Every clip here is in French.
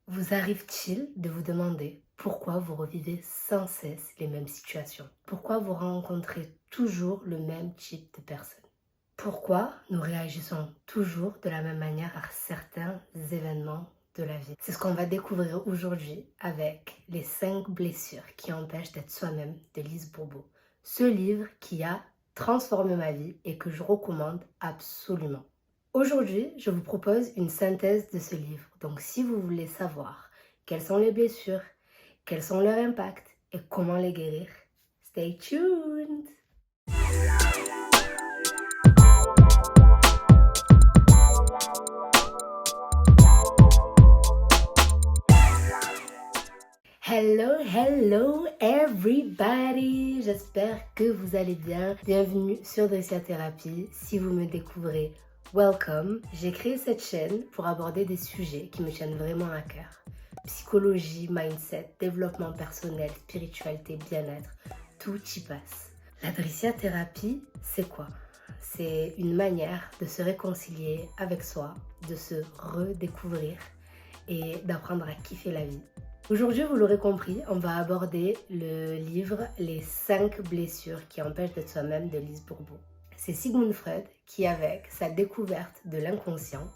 Vous arrive-t-il de vous demander pourquoi vous revivez sans cesse les mêmes situations? Pourquoi vous rencontrez toujours le même type de personnes? Pourquoi nous réagissons toujours de la même manière à certains événements de la vie? C'est ce qu'on va découvrir aujourd'hui avec les 5 blessures qui empêchent d'être soi-même de Lise Bourbeau. Ce livre qui a transformé ma vie et que je recommande absolument. Aujourd'hui, je vous propose une synthèse de ce livre. Donc si vous voulez savoir quelles sont les blessures, quels sont leurs impacts et comment les guérir, stay tuned! Hello, hello everybody! J'espère que vous allez bien. Bienvenue sur Dressia Thérapie. Si vous me découvrez, welcome. J'ai créé cette chaîne pour aborder des sujets qui me tiennent vraiment à cœur. Psychologie, mindset, développement personnel, spiritualité, bien-être, tout y passe. La Dressia Thérapie, c'est quoi? C'est une manière de se réconcilier avec soi, de se redécouvrir et d'apprendre à kiffer la vie. Aujourd'hui, vous l'aurez compris, on va aborder le livre Les 5 blessures qui empêchent d'être soi-même de Lise Bourbeau. C'est Sigmund Freud qui, avec sa découverte de l'inconscient,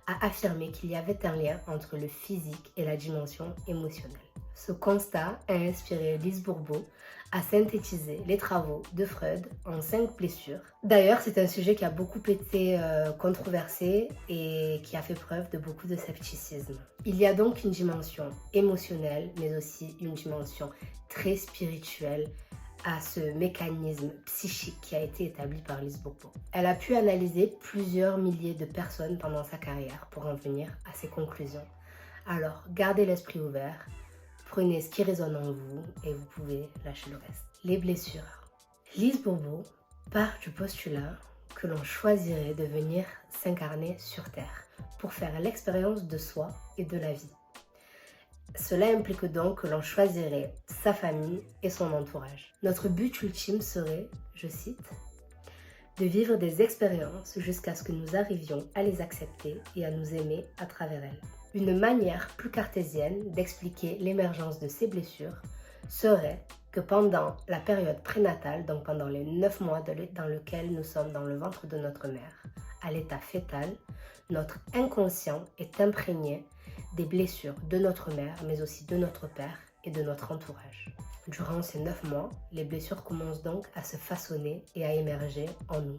a affirmé qu'il y avait un lien entre le physique et la dimension émotionnelle. Ce constat a inspiré Lise Bourbeau à synthétiser les travaux de Freud en 5 blessures. D'ailleurs, c'est un sujet qui a beaucoup été controversé et qui a fait preuve de beaucoup de scepticisme. Il y a donc une dimension émotionnelle, mais aussi une dimension très spirituelle à ce mécanisme psychique qui a été établi par Lise Bourbeau. Elle a pu analyser plusieurs milliers de personnes pendant sa carrière pour en venir à ses conclusions. Alors, gardez l'esprit ouvert, prenez ce qui résonne en vous et vous pouvez lâcher le reste. Les blessures. Lise Bourbeau part du postulat que l'on choisirait de venir s'incarner sur Terre pour faire l'expérience de soi et de la vie. Cela implique donc que l'on choisirait sa famille et son entourage. Notre but ultime serait, je cite, de vivre des expériences jusqu'à ce que nous arrivions à les accepter et à nous aimer à travers elles. Une manière plus cartésienne d'expliquer l'émergence de ces blessures serait que pendant la période prénatale, donc pendant les 9 mois dans lesquels nous sommes dans le ventre de notre mère, à l'état fœtal, notre inconscient est imprégné des blessures de notre mère, mais aussi de notre père et de notre entourage. Durant ces 9 mois, les blessures commencent donc à se façonner et à émerger en nous,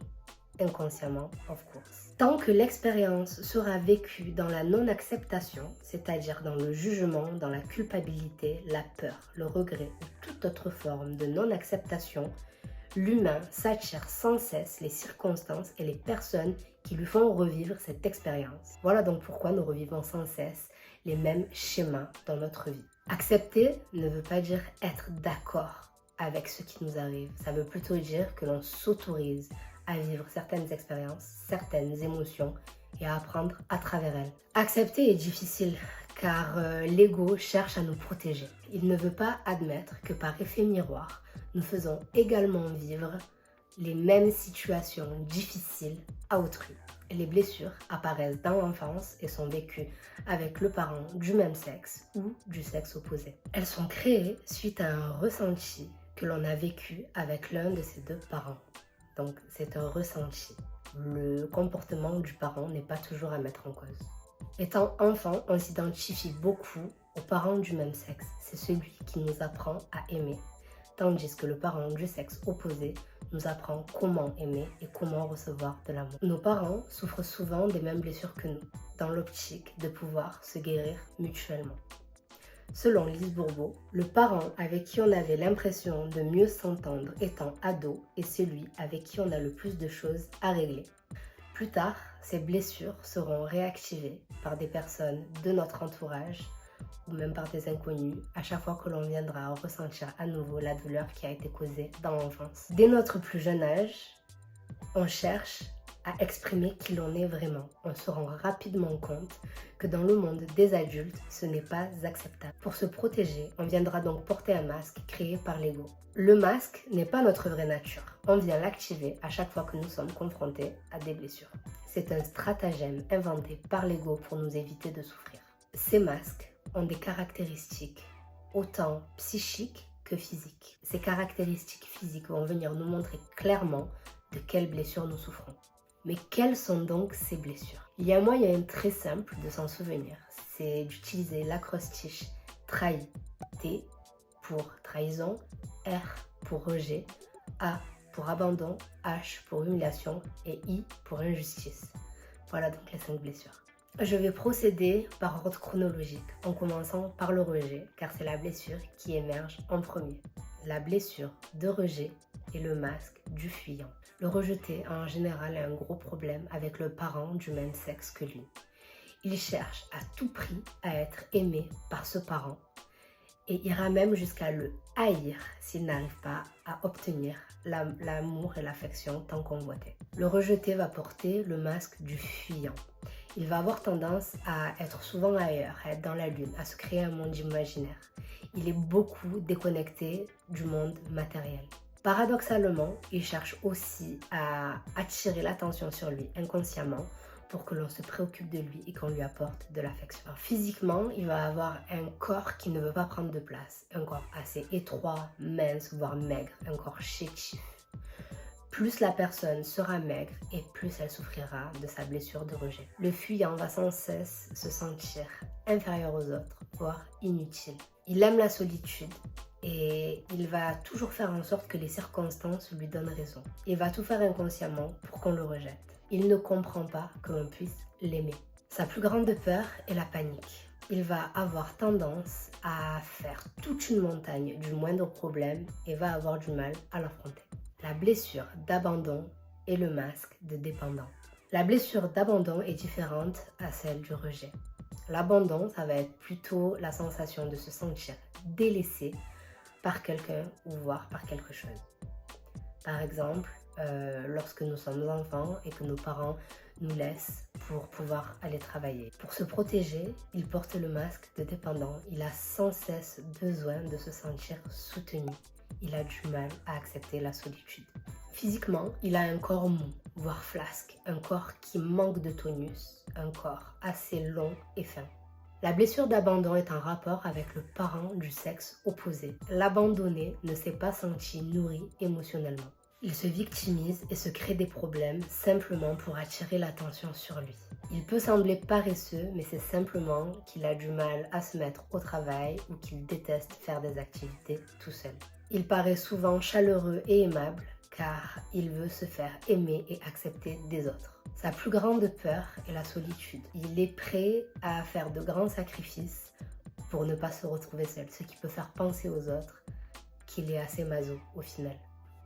inconsciemment, of course. Tant que l'expérience sera vécue dans la non-acceptation, c'est-à-dire dans le jugement, dans la culpabilité, la peur, le regret ou toute autre forme de non-acceptation, l'humain s'attire sans cesse les circonstances et les personnes qui lui font revivre cette expérience. Voilà donc pourquoi nous revivons sans cesse les mêmes schémas dans notre vie. Accepter ne veut pas dire être d'accord avec ce qui nous arrive. Ça veut plutôt dire que l'on s'autorise à vivre certaines expériences, certaines émotions et à apprendre à travers elles. Accepter est difficile car l'ego cherche à nous protéger. Il ne veut pas admettre que par effet miroir, nous faisons également vivre les mêmes situations difficiles à autrui. Les blessures apparaissent dans l'enfance et sont vécues avec le parent du même sexe ou du sexe opposé. Elles sont créées suite à un ressenti que l'on a vécu avec l'un de ces deux parents. Donc c'est un ressenti. Le comportement du parent n'est pas toujours à mettre en cause. Étant enfant, on s'identifie beaucoup aux parents du même sexe. C'est celui qui nous apprend à aimer. Tandis que le parent du sexe opposé nous apprend comment aimer et comment recevoir de l'amour. Nos parents souffrent souvent des mêmes blessures que nous, dans l'optique de pouvoir se guérir mutuellement. Selon Lise Bourbeau, le parent avec qui on avait l'impression de mieux s'entendre étant ado est celui avec qui on a le plus de choses à régler. Plus tard, ces blessures seront réactivées par des personnes de notre entourage ou même par des inconnus à chaque fois que l'on viendra ressentir à nouveau la douleur qui a été causée dans l'enfance. Dès notre plus jeune âge, on cherche à exprimer qui l'on est vraiment. On se rend rapidement compte que dans le monde des adultes, ce n'est pas acceptable. Pour se protéger, on viendra donc porter un masque créé par l'ego. Le masque n'est pas notre vraie nature. On vient l'activer à chaque fois que nous sommes confrontés à des blessures. C'est un stratagème inventé par l'ego pour nous éviter de souffrir. Ces masques ont des caractéristiques autant psychiques que physiques. Ces caractéristiques physiques vont venir nous montrer clairement de quelles blessures nous souffrons. Mais quelles sont donc ces blessures? Il y a un moyen très simple de s'en souvenir, c'est d'utiliser l'acrostiche TRAHI. T pour trahison, R pour rejet, A pour abandon, H pour humiliation et I pour injustice. Voilà donc les 5 blessures. Je vais procéder par ordre chronologique en commençant par le rejet car c'est la blessure qui émerge en premier. La blessure de rejet est le masque du fuyant. Le rejeté en général a un gros problème avec le parent du même sexe que lui. Il cherche à tout prix à être aimé par ce parent et ira même jusqu'à le haïr s'il n'arrive pas à obtenir l'amour et l'affection tant convoité. Le rejeté va porter le masque du fuyant. Il va avoir tendance à être souvent ailleurs, à être dans la lune, à se créer un monde imaginaire. Il est beaucoup déconnecté du monde matériel. Paradoxalement, il cherche aussi à attirer l'attention sur lui inconsciemment pour que l'on se préoccupe de lui et qu'on lui apporte de l'affection. Physiquement, il va avoir un corps qui ne veut pas prendre de place, un corps assez étroit, mince, voire maigre, un corps chétif. Plus la personne sera maigre et plus elle souffrira de sa blessure de rejet. Le fuyant va sans cesse se sentir inférieur aux autres, voire inutile. Il aime la solitude et il va toujours faire en sorte que les circonstances lui donnent raison. Il va tout faire inconsciemment pour qu'on le rejette. Il ne comprend pas que l'on puisse l'aimer. Sa plus grande peur est la panique. Il va avoir tendance à faire toute une montagne du moindre problème et va avoir du mal à l'affronter. La blessure d'abandon est le masque de dépendant. La blessure d'abandon est différente à celle du rejet. L'abandon, ça va être plutôt la sensation de se sentir délaissé par quelqu'un ou voire par quelque chose. Par exemple, lorsque nous sommes enfants et que nos parents nous laissent pour pouvoir aller travailler. Pour se protéger, il porte le masque de dépendant. Il a sans cesse besoin de se sentir soutenu. Il a du mal à accepter la solitude. Physiquement, il a un corps mou, voire flasque, un corps qui manque de tonus, un corps assez long et fin. La blessure d'abandon est en rapport avec le parent du sexe opposé. L'abandonné ne s'est pas senti nourri émotionnellement. Il se victimise et se crée des problèmes simplement pour attirer l'attention sur lui. Il peut sembler paresseux, mais c'est simplement qu'il a du mal à se mettre au travail ou qu'il déteste faire des activités tout seul. Il paraît souvent chaleureux et aimable car il veut se faire aimer et accepter des autres. Sa plus grande peur est la solitude. Il est prêt à faire de grands sacrifices pour ne pas se retrouver seul, ce qui peut faire penser aux autres qu'il est assez maso au final.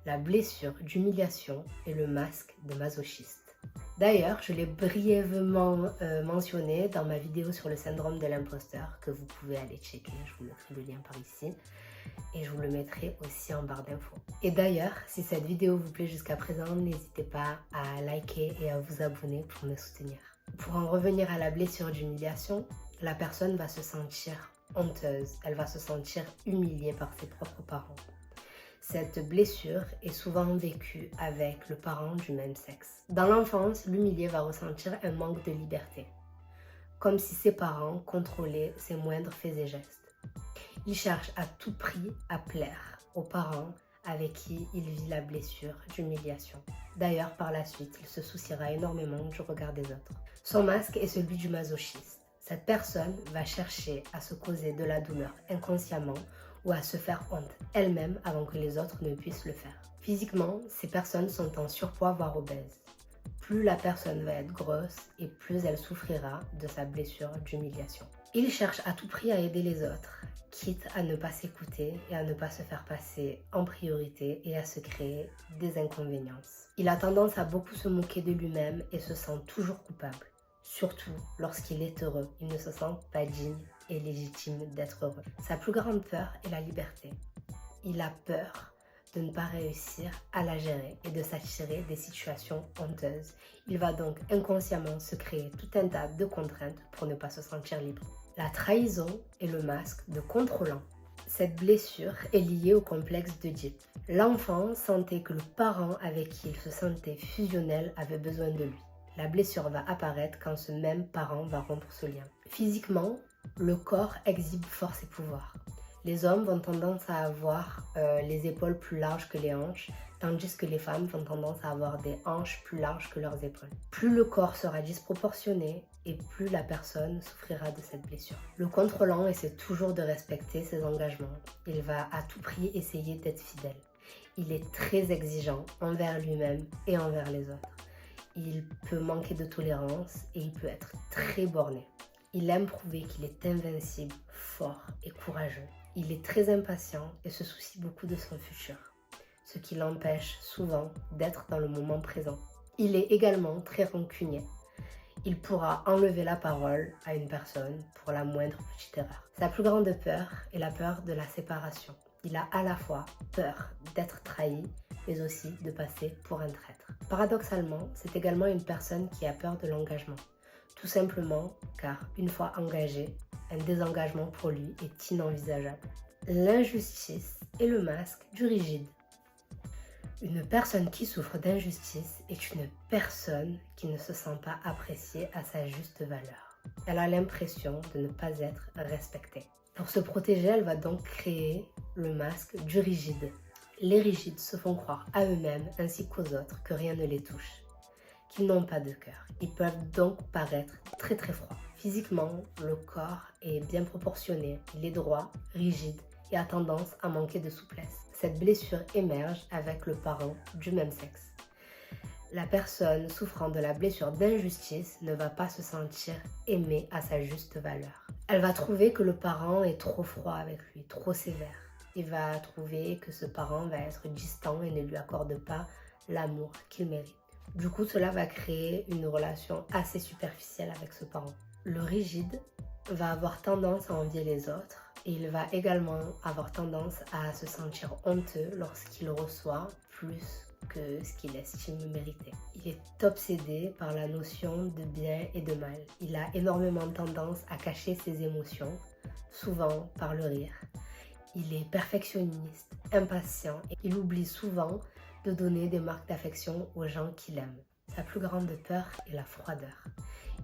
La blessure d'humiliation est le masque de masochiste. D'ailleurs, je l'ai brièvement mentionné dans ma vidéo sur le syndrome de l'imposteur que vous pouvez aller checker, je vous mettrai le lien par ici et je vous le mettrai aussi en barre d'infos. Et d'ailleurs, si cette vidéo vous plaît jusqu'à présent, n'hésitez pas à liker et à vous abonner pour me soutenir. Pour en revenir à la blessure d'humiliation, la personne va se sentir honteuse, elle va se sentir humiliée par ses propres parents. Cette blessure est souvent vécue avec le parent du même sexe. Dans l'enfance, l'humilié va ressentir un manque de liberté, comme si ses parents contrôlaient ses moindres faits et gestes. Il cherche à tout prix à plaire aux parents avec qui il vit la blessure d'humiliation. D'ailleurs, par la suite, il se souciera énormément du regard des autres. Son masque est celui du masochiste. Cette personne va chercher à se causer de la douleur inconsciemment ou à se faire honte elle-même avant que les autres ne puissent le faire. Physiquement, ces personnes sont en surpoids voire obèses. Plus la personne va être grosse et plus elle souffrira de sa blessure d'humiliation. Il cherche à tout prix à aider les autres, quitte à ne pas s'écouter et à ne pas se faire passer en priorité et à se créer des inconvéniences. Il a tendance à beaucoup se moquer de lui-même et se sent toujours coupable. Surtout lorsqu'il est heureux, il ne se sent pas digne et légitime d'être heureux. Sa plus grande peur est la liberté. Il a peur de ne pas réussir à la gérer et de s'attirer des situations honteuses. Il va donc inconsciemment se créer tout un tas de contraintes pour ne pas se sentir libre. La trahison est le masque de contrôlant. Cette blessure est liée au complexe d'Oedipe. L'enfant sentait que le parent avec qui il se sentait fusionnel avait besoin de lui. La blessure va apparaître quand ce même parent va rompre ce lien. Physiquement, Le corps exhibe force et pouvoir. Les hommes vont tendance à avoir les épaules plus larges que les hanches, tandis que les femmes vont tendance à avoir des hanches plus larges que leurs épaules. Plus le corps sera disproportionné et plus la personne souffrira de cette blessure. Le contrôlant essaie toujours de respecter ses engagements. Il va à tout prix essayer d'être fidèle. Il est très exigeant envers lui-même et envers les autres. Il peut manquer de tolérance et il peut être très borné. Il aime prouver qu'il est invincible, fort et courageux. Il est très impatient et se soucie beaucoup de son futur, ce qui l'empêche souvent d'être dans le moment présent. Il est également très rancunier. Il pourra enlever la parole à une personne pour la moindre petite erreur. Sa plus grande peur est la peur de la séparation. Il a à la fois peur d'être trahi, mais aussi de passer pour un traître. Paradoxalement, c'est également une personne qui a peur de l'engagement. Tout simplement car, une fois engagé, un désengagement pour lui est inenvisageable. L'injustice est le masque du rigide. Une personne qui souffre d'injustice est une personne qui ne se sent pas appréciée à sa juste valeur. Elle a l'impression de ne pas être respectée. Pour se protéger, elle va donc créer le masque du rigide. Les rigides se font croire à eux-mêmes ainsi qu'aux autres que rien ne les touche, qu'ils n'ont pas de cœur. Ils peuvent donc paraître très froids. Physiquement, le corps est bien proportionné, il est droit, rigide et a tendance à manquer de souplesse. Cette blessure émerge avec le parent du même sexe. La personne souffrant de la blessure d'injustice ne va pas se sentir aimée à sa juste valeur. Elle va trouver que le parent est trop froid avec lui, trop sévère. Il va trouver que ce parent va être distant et ne lui accorde pas l'amour qu'il mérite. Du coup, cela va créer une relation assez superficielle avec ce parent. Le rigide va avoir tendance à envier les autres et il va également avoir tendance à se sentir honteux lorsqu'il reçoit plus que ce qu'il estime mériter. Il est obsédé par la notion de bien et de mal. Il a énormément tendance à cacher ses émotions, souvent par le rire. Il est perfectionniste, impatient et il oublie souvent de donner des marques d'affection aux gens qu'il aime. Sa plus grande peur est la froideur.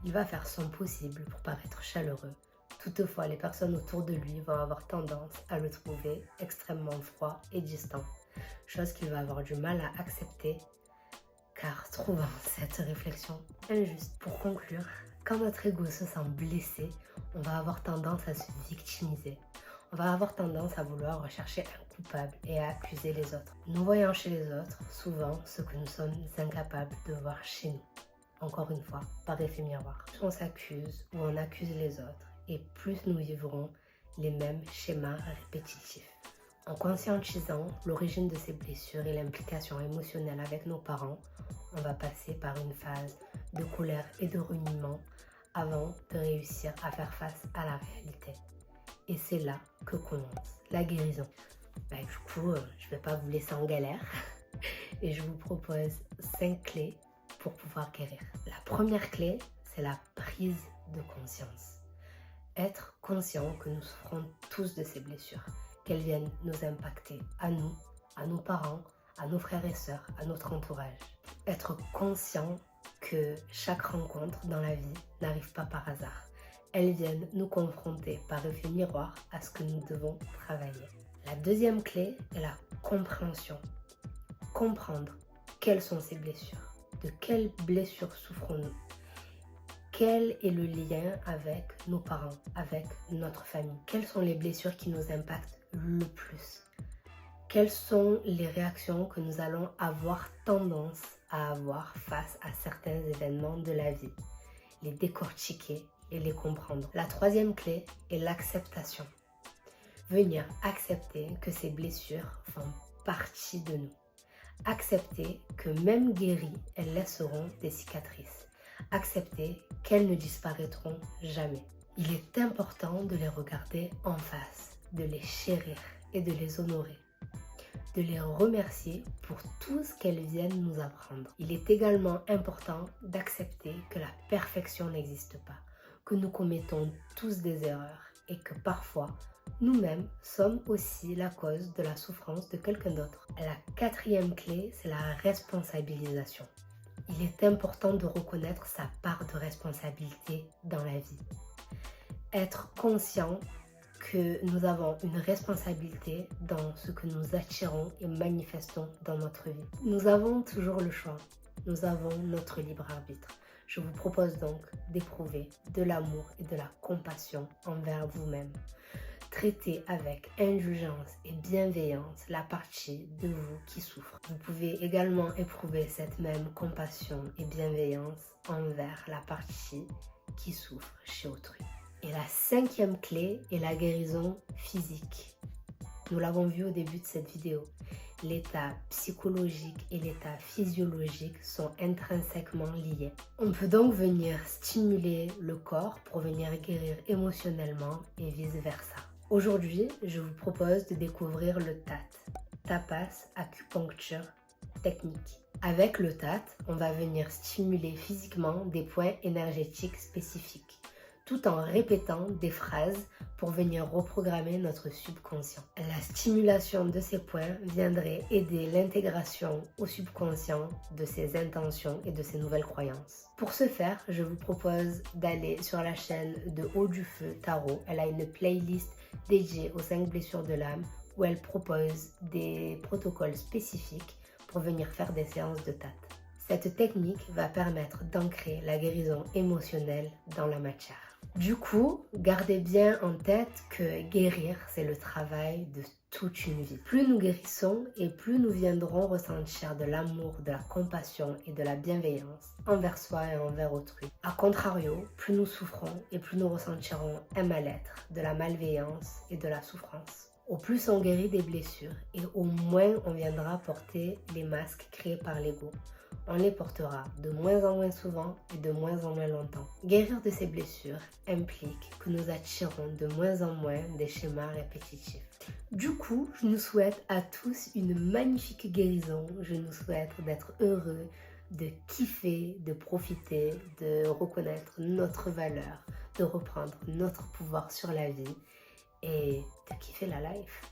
Il va faire son possible pour paraître chaleureux. Toutefois, les personnes autour de lui vont avoir tendance à le trouver extrêmement froid et distant, chose qu'il va avoir du mal à accepter car trouvant cette réflexion injuste. Pour conclure, quand notre ego se sent blessé, on va avoir tendance à se victimiser. On va avoir tendance à vouloir rechercher un coupable et à accuser les autres. Nous voyons chez les autres souvent ce que nous sommes incapables de voir chez nous. Encore une fois, par effet miroir. Plus on s'accuse ou on accuse les autres et plus nous vivrons les mêmes schémas répétitifs. En conscientisant l'origine de ces blessures et l'implication émotionnelle avec nos parents, on va passer par une phase de colère et de reniement avant de réussir à faire face à la réalité. Et c'est là que commence la guérison. Du coup, je ne vais pas vous laisser en galère et je vous propose 5 clés pour pouvoir guérir. La première clé, c'est la prise de conscience. Être conscient que nous souffrons tous de ces blessures, qu'elles viennent nous impacter à nous, à nos parents, à nos frères et sœurs, à notre entourage. Être conscient que chaque rencontre dans la vie n'arrive pas par hasard. Elles viennent nous confronter par effet miroir à ce que nous devons travailler. La deuxième clé est la compréhension. Comprendre quelles sont ces blessures, de quelles blessures souffrons-nous, quel est le lien avec nos parents, avec notre famille, quelles sont les blessures qui nous impactent le plus, quelles sont les réactions que nous allons avoir tendance à avoir face à certains événements de la vie, les décortiquer et les comprendre. La troisième clé est l'acceptation. Venir accepter que ces blessures font partie de nous. Accepter que même guéries, elles laisseront des cicatrices. Accepter qu'elles ne disparaîtront jamais. Il est important de les regarder en face, de les chérir et de les honorer. De les remercier pour tout ce qu'elles viennent nous apprendre. Il est également important d'accepter que la perfection n'existe pas, que nous commettons tous des erreurs et que parfois, nous-mêmes sommes aussi la cause de la souffrance de quelqu'un d'autre. La quatrième clé, c'est la responsabilisation. Il est important de reconnaître sa part de responsabilité dans la vie. être conscient que nous avons une responsabilité dans ce que nous attirons et manifestons dans notre vie. Nous avons toujours le choix. Nous avons notre libre arbitre. Je vous propose donc d'éprouver de l'amour et de la compassion envers vous-même. Traitez avec indulgence et bienveillance la partie de vous qui souffre. Vous pouvez également éprouver cette même compassion et bienveillance envers la partie qui souffre chez autrui. Et la 5e clé est la guérison physique. Nous l'avons vu au début de cette vidéo. L'état psychologique et l'état physiologique sont intrinsèquement liés. On peut donc venir stimuler le corps pour venir guérir émotionnellement et vice-versa. Aujourd'hui, je vous propose de découvrir le TAT, Tapas Acupuncture Technique. Avec le TAT, on va venir stimuler physiquement des points énergétiques spécifiques, tout en répétant des phrases pour venir reprogrammer notre subconscient. La stimulation de ces points viendrait aider l'intégration au subconscient de ses intentions et de ses nouvelles croyances. Pour ce faire, je vous propose d'aller sur la chaîne de Haut du Feu Tarot. Elle a une playlist dédiée aux 5 blessures de l'âme où elle propose des protocoles spécifiques pour venir faire des séances de TAT. Cette technique va permettre d'ancrer la guérison émotionnelle dans la matière. Du coup, gardez bien en tête que guérir, c'est le travail de toute une vie. Plus nous guérissons et plus nous viendrons ressentir de l'amour, de la compassion et de la bienveillance envers soi et envers autrui. A contrario, plus nous souffrons et plus nous ressentirons un mal-être, de la malveillance et de la souffrance. Au plus on guérit des blessures et au moins on viendra porter les masques créés par l'ego. On les portera de moins en moins souvent et de moins en moins longtemps. Guérir de ces blessures implique que nous attirons de moins en moins des schémas répétitifs. Du coup, je nous souhaite à tous une magnifique guérison. Je nous souhaite d'être heureux, de kiffer, de profiter, de reconnaître notre valeur, de reprendre notre pouvoir sur la vie et de kiffer la life,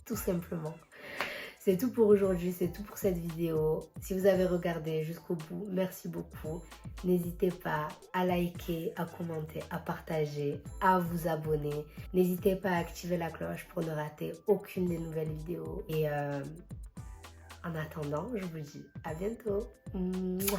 tout simplement. C'est tout pour aujourd'hui, c'est tout pour cette vidéo. Si vous avez regardé jusqu'au bout, merci beaucoup. N'hésitez pas à liker, à commenter, à partager, à vous abonner. N'hésitez pas à activer la cloche pour ne rater aucune des nouvelles vidéos. Et en attendant, je vous dis à bientôt. Mouah.